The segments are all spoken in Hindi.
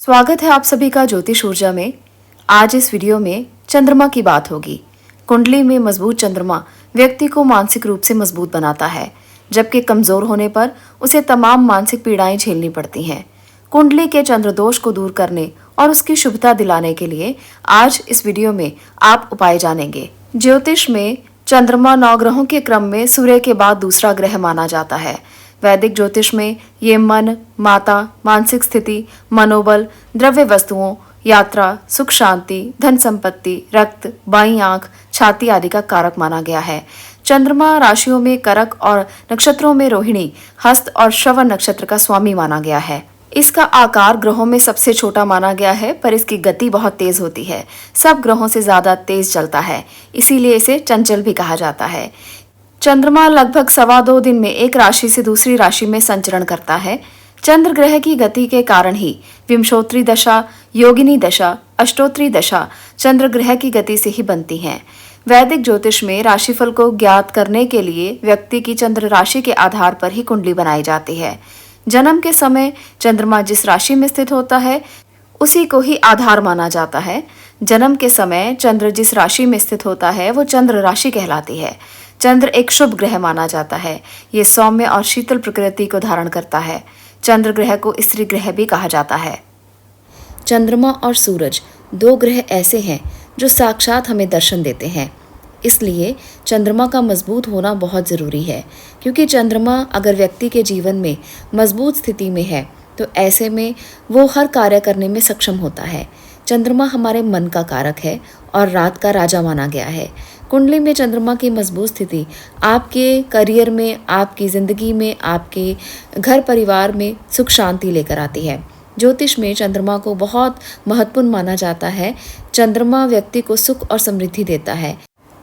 स्वागत है आप सभी का ज्योतिष ऊर्जा में। आज इस वीडियो में चंद्रमा की बात होगी। कुंडली में मजबूत चंद्रमा व्यक्ति को मानसिक रूप से मजबूत बनाता है, जबकि कमजोर होने पर उसे तमाम मानसिक पीड़ाएं झेलनी पड़ती हैं। कुंडली के चंद्र दोष को दूर करने और उसकी शुभता दिलाने के लिए आज इस वीडियो में आप उपाय जानेंगे। ज्योतिष में चंद्रमा 9 ग्रहों के क्रम में सूर्य के बाद दूसरा ग्रह माना जाता है। वैदिक ज्योतिष में ये मन, माता, मानसिक स्थिति, मनोबल, द्रव्य वस्तुओं, यात्रा, सुख शांति, धन संपत्ति, रक्त, बाईं आंख, छाती आदि का कारक माना गया है। चंद्रमा राशियों में करक और नक्षत्रों में रोहिणी, हस्त और श्रवण नक्षत्र का स्वामी माना गया है। इसका आकार ग्रहों में सबसे छोटा माना गया है, पर इसकी गति बहुत तेज होती है। सब ग्रहों से ज्यादा तेज चलता है, इसीलिए इसे चंचल भी कहा जाता है। चंद्रमा लगभग 2.25 दिन में एक राशि से दूसरी राशि में संचरण करता है। चंद्र ग्रह की गति के कारण ही विंशोत्तरी दशा, योगिनी दशा, अष्टोत्तरी दशा चंद्र ग्रह की गति से ही बनती हैं। वैदिक ज्योतिष में राशिफल को ज्ञात करने के लिए व्यक्ति की चंद्र राशि के आधार पर ही कुंडली बनाई जाती है। जन्म के समय चंद्रमा जिस राशि में स्थित होता है उसी को ही आधार माना जाता है। जन्म के समय चंद्र जिस राशि में स्थित होता है वो चंद्र राशि कहलाती है। चंद्र एक शुभ ग्रह माना जाता है। ये सौम्य और शीतल प्रकृति को धारण करता है। चंद्र ग्रह को स्त्री ग्रह भी कहा जाता है। चंद्रमा और सूरज 2 ग्रह ऐसे हैं जो साक्षात हमें दर्शन देते हैं। इसलिए चंद्रमा का मजबूत होना बहुत ज़रूरी है, क्योंकि चंद्रमा अगर व्यक्ति के जीवन में मजबूत स्थिति में है तो ऐसे में वो हर कार्य करने में सक्षम होता है। चंद्रमा हमारे मन का कारक है और रात का राजा माना गया है। कुंडली में चंद्रमा की मजबूत स्थिति आपके करियर में, आपकी ज़िंदगी में, आपके घर परिवार में सुख शांति लेकर आती है। ज्योतिष में चंद्रमा को बहुत महत्वपूर्ण माना जाता है। चंद्रमा व्यक्ति को सुख और समृद्धि देता है।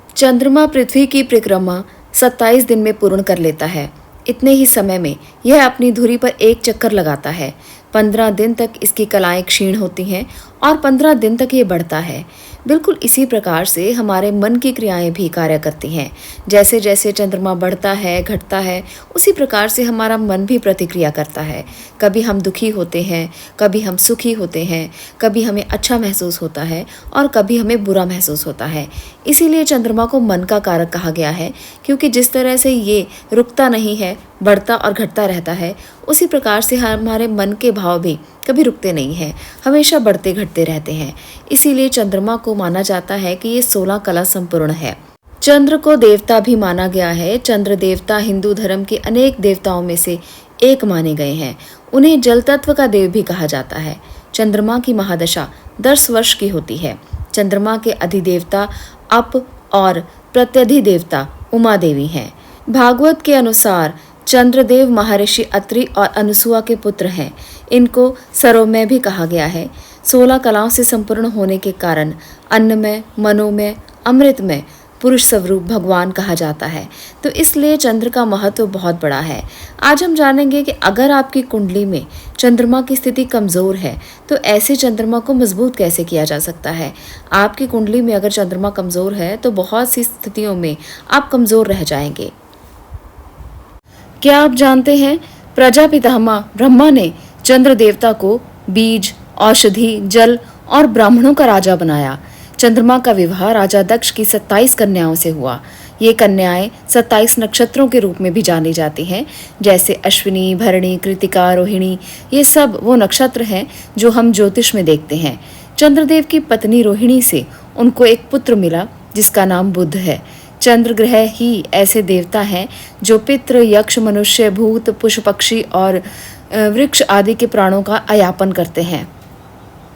चंद्रमा पृथ्वी की परिक्रमा 27 दिन में पूर्ण कर लेता है। इतने ही समय में यह अपनी धुरी पर एक चक्कर लगाता है। 15 दिन तक इसकी कलाएं क्षीण होती हैं और 15 दिन तक ये बढ़ता है। बिल्कुल इसी प्रकार से हमारे मन की क्रियाएं भी कार्य करती हैं। जैसे जैसे चंद्रमा बढ़ता है, घटता है, उसी प्रकार से हमारा मन भी प्रतिक्रिया करता है। कभी हम दुखी होते हैं, कभी हम सुखी होते हैं, कभी हमें अच्छा महसूस होता है और कभी हमें बुरा महसूस होता है। इसीलिए चंद्रमा को मन का कारक कहा गया है, क्योंकि जिस तरह से ये रुकता नहीं है, बढ़ता और घटता रहता है, उसी प्रकार से हमारे मन के भाव भी कभी रुकते नहीं हैं, हमेशा बढ़ते घटते रहते हैं। इसीलिए चंद्रमा को माना जाता है कि ये 16 कला संपूर्ण है। चंद्र को देवता भी माना गया है। चंद्र देवता हिंदू धर्म के अनेक देवताओं में से एक माने गए हैं। उन्हें जल तत्व का देव भी कहा जाता है। चंद्रमा की महादशा 10 वर्ष की होती है। चंद्रमा के अधिदेवता अप और प्रत्यधिदेवता उमा देवी हैं। भागवत के अनुसार चंद्रदेव महर्षि अत्रि और अनुसुआ के पुत्र हैं। इनको सरोमय भी कहा गया है। 16 कलाओं से संपूर्ण होने के कारण अन्नमय, मनोमय, अमृतमय पुरुष स्वरूप भगवान कहा जाता है। तो इसलिए चंद्र का महत्व बहुत बड़ा है। आज हम जानेंगे कि अगर आपकी कुंडली में चंद्रमा की स्थिति कमज़ोर है तो ऐसे चंद्रमा को मजबूत कैसे किया जा सकता है। आपकी कुंडली में अगर चंद्रमा कमज़ोर है तो बहुत सी स्थितियों में आप कमज़ोर रह जाएंगे। क्या आप जानते हैं, प्रजापितामह ब्रह्मा ने चंद्र देवता को बीज, औषधि, जल और ब्राह्मणों का राजा बनाया। चंद्रमा का विवाह राजा दक्ष की 27 कन्याओं से हुआ। ये कन्याएं 27 नक्षत्रों के रूप में भी जानी जाती हैं, जैसे अश्विनी, भरणी, कृतिका, रोहिणी। ये सब वो नक्षत्र हैं जो हम ज्योतिष में देखते हैं। चंद्रदेव की पत्नी रोहिणी से उनको एक पुत्र मिला जिसका नाम बुध है। चंद्र ग्रह ही ऐसे देवता हैं जो पितृ, यक्ष, मनुष्य, भूत, पशु, पक्षी और वृक्ष आदि के प्राणों का अयापन करते हैं।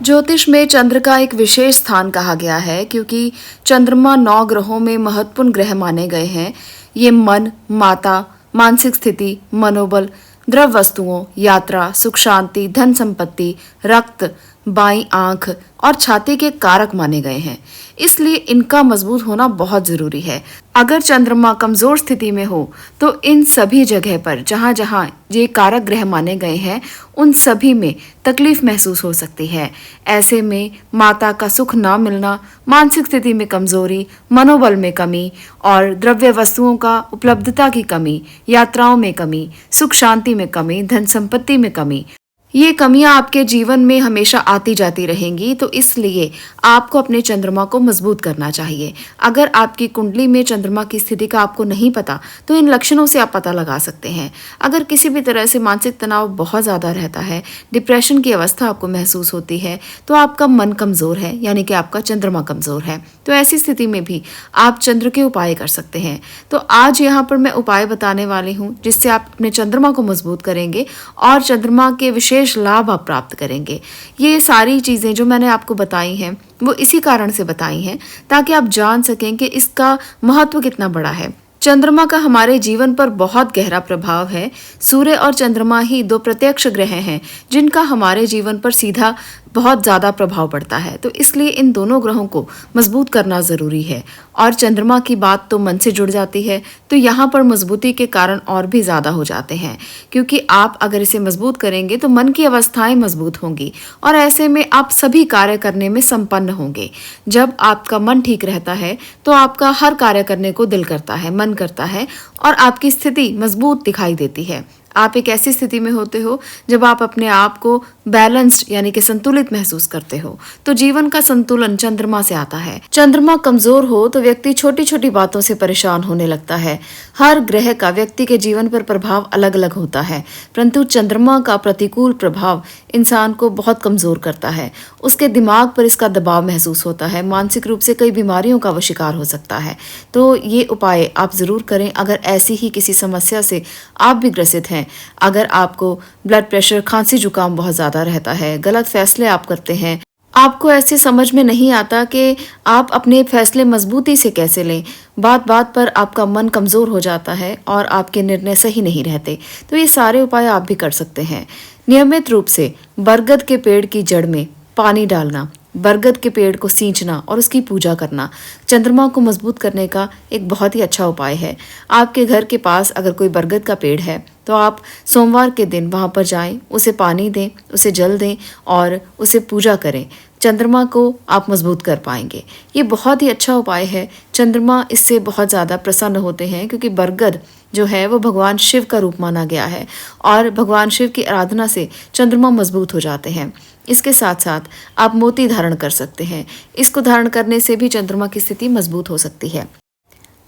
ज्योतिष में चंद्र का एक विशेष स्थान कहा गया है, क्योंकि चंद्रमा 9 ग्रहों में महत्वपूर्ण ग्रह माने गए हैं। ये मन, माता, मानसिक स्थिति, मनोबल, द्रव्य वस्तुओं, यात्रा, सुख शांति, धन संपत्ति, रक्त, बाईं आंख और छाती के कारक माने गए हैं। इसलिए इनका मजबूत होना बहुत जरूरी है। अगर चंद्रमा कमजोर स्थिति में हो तो इन सभी जगह पर जहां जहां ये कारक ग्रह माने गए हैं उन सभी में तकलीफ महसूस हो सकती है। ऐसे में माता का सुख ना मिलना, मानसिक स्थिति में कमजोरी, मनोबल में कमी और द्रव्य वस्तुओं का उपलब्धता की कमी, यात्राओं में कमी, सुख शांति में कमी, धन संपत्ति में कमी, ये कमियां आपके जीवन में हमेशा आती जाती रहेंगी, तो इसलिए आपको अपने चंद्रमा को मजबूत करना चाहिए। अगर आपकी कुंडली में चंद्रमा की स्थिति का आपको नहीं पता, तो इन लक्षणों से आप पता लगा सकते हैं। अगर किसी भी तरह से मानसिक तनाव बहुत ज़्यादा रहता है, डिप्रेशन की अवस्था आपको महसूस होती है, तो आपका मन कमज़ोर है, यानी कि आपका चंद्रमा कमज़ोर है। तो ऐसी स्थिति में भी आप चंद्र के उपाय कर सकते हैं। तो आज यहाँ पर मैं उपाय बताने वाली हूँ जिससे आप अपने चंद्रमा को मजबूत करेंगे और चंद्रमा के विशेष लाभ आप प्राप्त करेंगे। ये सारी चीज़ें जो मैंने आपको बताई हैं वो इसी कारण से बताई हैं ताकि आप जान सकें कि इसका महत्व कितना बड़ा है। चंद्रमा का हमारे जीवन पर बहुत गहरा प्रभाव है। सूर्य और चंद्रमा ही दो प्रत्यक्ष ग्रह हैं जिनका हमारे जीवन पर सीधा बहुत ज़्यादा प्रभाव पड़ता है। तो इसलिए इन दोनों ग्रहों को मजबूत करना ज़रूरी है। और चंद्रमा की बात तो मन से जुड़ जाती है, तो यहाँ पर मजबूती के कारण और भी ज़्यादा हो जाते हैं, क्योंकि आप अगर इसे मजबूत करेंगे तो मन की अवस्थाएं मजबूत होंगी और ऐसे में आप सभी कार्य करने में संपन्न होंगे। जब आपका मन ठीक रहता है तो आपका हर कार्य करने को दिल करता है, मन करता है और आपकी स्थिति मजबूत दिखाई देती है। आप एक ऐसी स्थिति में होते हो जब आप अपने आप को बैलेंस्ड यानी कि संतुलित महसूस करते हो। तो जीवन का संतुलन चंद्रमा से आता है। चंद्रमा कमजोर हो तो व्यक्ति छोटी छोटी बातों से परेशान होने लगता है। हर ग्रह का व्यक्ति के जीवन पर प्रभाव अलग अलग होता है, परंतु चंद्रमा का प्रतिकूल प्रभाव इंसान को बहुत कमजोर करता है। उसके दिमाग पर इसका दबाव महसूस होता है, मानसिक रूप से कई बीमारियों का वो शिकार हो सकता है। तो ये उपाय आप जरूर करें अगर ऐसी ही किसी समस्या से आप भी ग्रसित हैं। अगर आपको ब्लड प्रेशर, खांसी, जुकाम बहुत ज़्यादा रहता है, गलत फैसले आप करते हैं, आपको ऐसे समझ में नहीं आता कि आप अपने फैसले मजबूती से कैसे लें, बात बात पर आपका मन कमज़ोर हो जाता है और आपके निर्णय सही नहीं रहते, तो ये सारे उपाय आप भी कर सकते हैं। नियमित रूप से बरगद के पेड़ की जड़ में पानी डालना, बरगद के पेड़ को सींचना और उसकी पूजा करना चंद्रमा को मजबूत करने का एक बहुत ही अच्छा उपाय है। आपके घर के पास अगर कोई बरगद का पेड़ है तो आप सोमवार के दिन वहाँ पर जाएं, उसे पानी दें, उसे जल दें और उसे पूजा करें। चंद्रमा को आप मजबूत कर पाएंगे। ये बहुत ही अच्छा उपाय है। चंद्रमा इससे बहुत ज़्यादा प्रसन्न होते हैं क्योंकि बरगद जो है वो भगवान शिव का रूप माना गया है और भगवान शिव की आराधना से चंद्रमा मजबूत हो जाते हैं। इसके साथ साथ आप मोती धारण कर सकते हैं। इसको धारण करने से भी चंद्रमा की स्थिति मजबूत हो सकती है।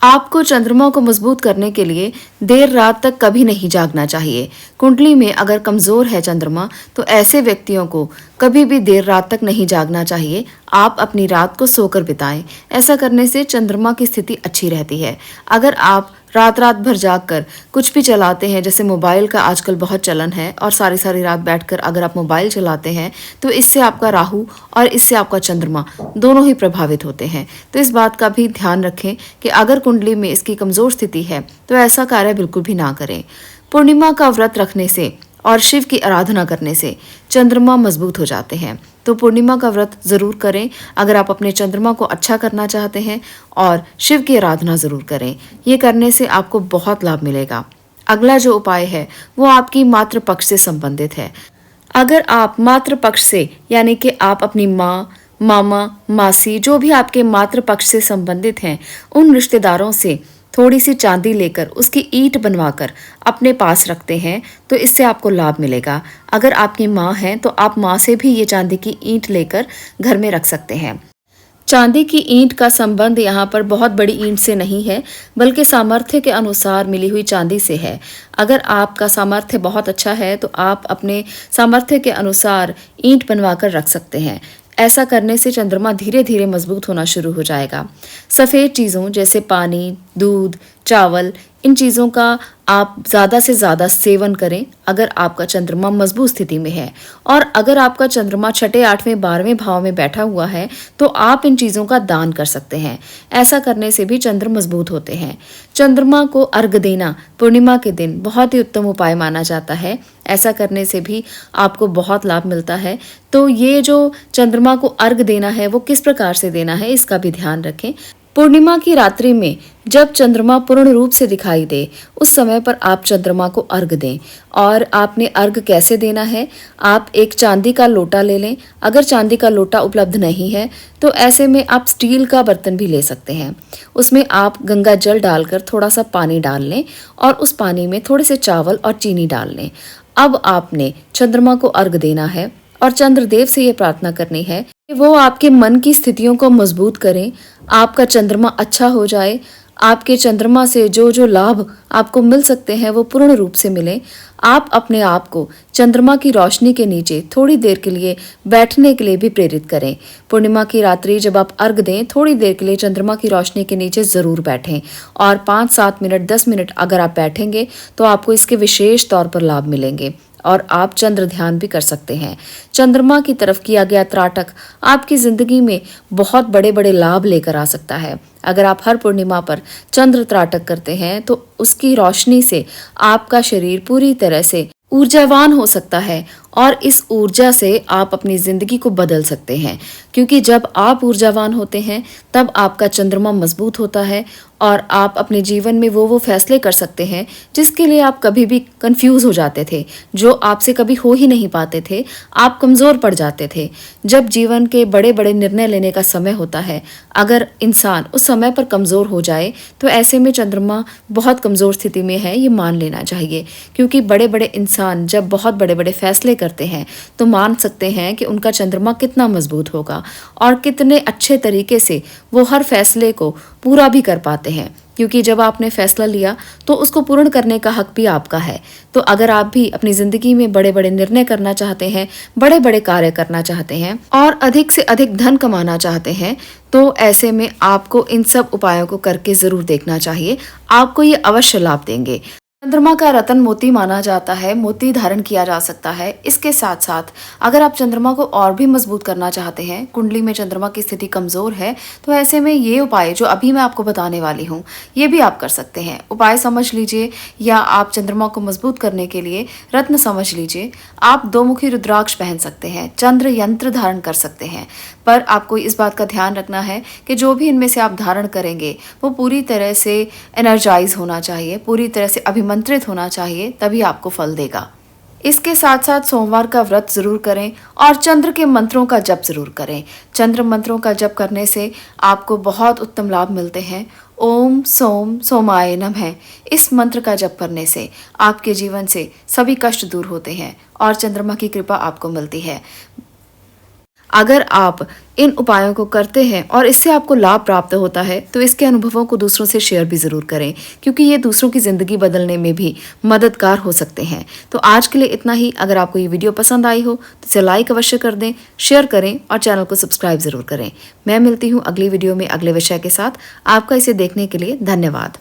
आपको चंद्रमा को मजबूत करने के लिए देर रात तक कभी नहीं जागना चाहिए। कुंडली में अगर कमजोर है चंद्रमा तो ऐसे व्यक्तियों को कभी भी देर रात तक नहीं जागना चाहिए। आप अपनी रात को सोकर बिताएं। ऐसा करने से चंद्रमा की स्थिति अच्छी रहती है। अगर आप रात रात भर जागकर कुछ भी चलाते हैं, जैसे मोबाइल का आजकल बहुत चलन है और सारी सारी रात बैठकर अगर आप मोबाइल चलाते हैं तो इससे आपका राहु और इससे आपका चंद्रमा दोनों ही प्रभावित होते हैं। तो इस बात का भी ध्यान रखें कि अगर कुंडली में इसकी कमजोर स्थिति है तो ऐसा कार्य बिल्कुल भी ना करें। पूर्णिमा का व्रत रखने से और शिव की आराधना करने से चंद्रमा मजबूत हो जाते हैं। तो पूर्णिमा का व्रत जरूर करें अगर आप अपने चंद्रमा को अच्छा करना चाहते हैं और शिव की आराधना जरूर करें। ये करने से आपको बहुत लाभ मिलेगा। अगला जो उपाय है वो आपकी मातृ पक्ष से संबंधित है। अगर आप मातृ पक्ष से यानी कि आप अपनी माँ, मामा, मासी, जो भी आपके मातृ पक्ष से संबंधित हैं, उन रिश्तेदारों से थोड़ी सी चांदी लेकर उसकी ईंट बनवाकर अपने पास रखते हैं तो इससे आपको लाभ मिलेगा। अगर आपकी माँ है तो आप माँ से भी ये चांदी की ईंट लेकर घर में रख सकते हैं। चांदी की ईंट का संबंध यहाँ पर बहुत बड़ी ईंट से नहीं है, बल्कि सामर्थ्य के अनुसार मिली हुई चांदी से है। अगर आपका सामर्थ्य बहुत अच्छा है तो आप अपने सामर्थ्य के अनुसार ईंट बनवाकर रख सकते हैं। ऐसा करने से चंद्रमा धीरे धीरे मजबूत होना शुरू हो जाएगा। सफ़ेद चीज़ों जैसे पानी, दूध, चावल, इन चीज़ों का आप ज़्यादा से ज़्यादा सेवन करें अगर आपका चंद्रमा मजबूत स्थिति में है। और अगर आपका चंद्रमा 6, 8वें, 12वें भाव में बैठा हुआ है तो आप इन चीज़ों का दान कर सकते हैं। ऐसा करने से भी चंद्र मजबूत होते हैं। चंद्रमा को अर्घ देना पूर्णिमा के दिन बहुत ही उत्तम उपाय माना जाता है। ऐसा करने से भी आपको बहुत लाभ मिलता है। तो ये जो चंद्रमा को अर्घ देना है वो किस प्रकार से देना है इसका भी ध्यान रखें। पूर्णिमा की रात्रि में जब चंद्रमा पूर्ण रूप से दिखाई दे उस समय पर आप चंद्रमा को अर्घ दें। और आपने अर्घ कैसे देना है, आप एक चांदी का लोटा ले लें। अगर चांदी का लोटा उपलब्ध नहीं है तो ऐसे में आप स्टील का बर्तन भी ले सकते हैं। उसमें आप गंगा जल डालकर थोड़ा सा पानी डाल लें और उस पानी में थोड़े से चावल और चीनी डाल लें। अब आपने चंद्रमा को अर्घ देना है और चंद्रदेव से ये प्रार्थना करनी है कि वो आपके मन की स्थितियों को मजबूत करें, आपका चंद्रमा अच्छा हो जाए, आपके चंद्रमा से जो जो लाभ आपको मिल सकते हैं वो पूर्ण रूप से मिलें। आप अपने आप को चंद्रमा की रोशनी के नीचे थोड़ी देर के लिए बैठने के लिए भी प्रेरित करें। पूर्णिमा की रात्रि जब आप अर्घ दें, थोड़ी देर के लिए चंद्रमा की रोशनी के नीचे ज़रूर बैठें और 5-7 मिनट 10 मिनट अगर आप बैठेंगे तो आपको इसके विशेष तौर पर लाभ मिलेंगे और आप चंद्र ध्यान भी कर सकते हैं। चंद्रमा की तरफ किया गया त्राटक आपकी जिंदगी में बहुत बड़े बड़े लाभ लेकर आ सकता है। अगर आप हर पूर्णिमा पर चंद्र त्राटक करते हैं तो उसकी रोशनी से आपका शरीर पूरी तरह से ऊर्जावान हो सकता है और इस ऊर्जा से आप अपनी जिंदगी को बदल सकते हैं, क्योंकि जब आप ऊर्जावान होते हैं तब आपका चंद्रमा मजबूत होता है और आप अपने जीवन में वो फैसले कर सकते हैं जिसके लिए आप कभी भी कंफ्यूज हो जाते थे, जो आपसे कभी हो ही नहीं पाते थे, आप कमज़ोर पड़ जाते थे। जब जीवन के बड़े बड़े निर्णय लेने का समय होता है, अगर इंसान उस समय पर कमज़ोर हो जाए तो ऐसे में चंद्रमा बहुत कमज़ोर स्थिति में है, ये मान लेना चाहिए। क्योंकि बड़े बड़े इंसान जब बहुत बड़े बड़े फैसले करते हैं तो मान सकते हैं कि उनका चंद्रमा कितना मजबूत होगा और कितने अच्छे तरीके से वो हर फैसले को पूरा भी कर पाते हैं, क्योंकि जब आपने फैसला लिया तो उसको पूर्ण करने का हक भी आपका है। तो अगर आप भी अपनी जिंदगी में बड़े बड़े निर्णय करना चाहते हैं, बड़े बड़े कार्य करना चाहते हैं और अधिक से अधिक धन कमाना चाहते हैं, तो ऐसे में आपको इन सब उपायों को करके जरूर देखना चाहिए। आपको ये अवश्य लाभ देंगे। चंद्रमा का रत्न मोती माना जाता है, मोती धारण किया जा सकता है। इसके साथ साथ अगर आप चंद्रमा को और भी मजबूत करना चाहते हैं, कुंडली में चंद्रमा की स्थिति कमजोर है, तो ऐसे में ये उपाय जो अभी मैं आपको बताने वाली हूँ ये भी आप कर सकते हैं। उपाय समझ लीजिए या आप चंद्रमा को मजबूत करने के लिए रत्न समझ लीजिए। आप 2 मुखी रुद्राक्ष पहन सकते हैं, चंद्र यंत्र धारण कर सकते हैं, पर आपको इस बात का ध्यान रखना है कि जो भी इनमें से आप धारण करेंगे वो पूरी तरह से एनर्जाइज होना चाहिए, पूरी तरह से अभिमंत्रित होना चाहिए, तभी आपको फल देगा। इसके साथ साथ सोमवार का व्रत जरूर करें और चंद्र के मंत्रों का जप जरूर करें। चंद्र मंत्रों का जप करने से आपको बहुत उत्तम लाभ मिलते हैं। ओम सोम सोमाय नमः, इस मंत्र का जप करने से आपके जीवन से सभी कष्ट दूर होते हैं और चंद्रमा की कृपा आपको मिलती है। अगर आप इन उपायों को करते हैं और इससे आपको लाभ प्राप्त होता है तो इसके अनुभवों को दूसरों से शेयर भी ज़रूर करें, क्योंकि ये दूसरों की ज़िंदगी बदलने में भी मददगार हो सकते हैं। तो आज के लिए इतना ही। अगर आपको ये वीडियो पसंद आई हो तो इसे लाइक अवश्य कर दें, शेयर करें और चैनल को सब्सक्राइब ज़रूर करें। मैं मिलती हूँ अगली वीडियो में अगले विषय के साथ। आपका इसे देखने के लिए धन्यवाद।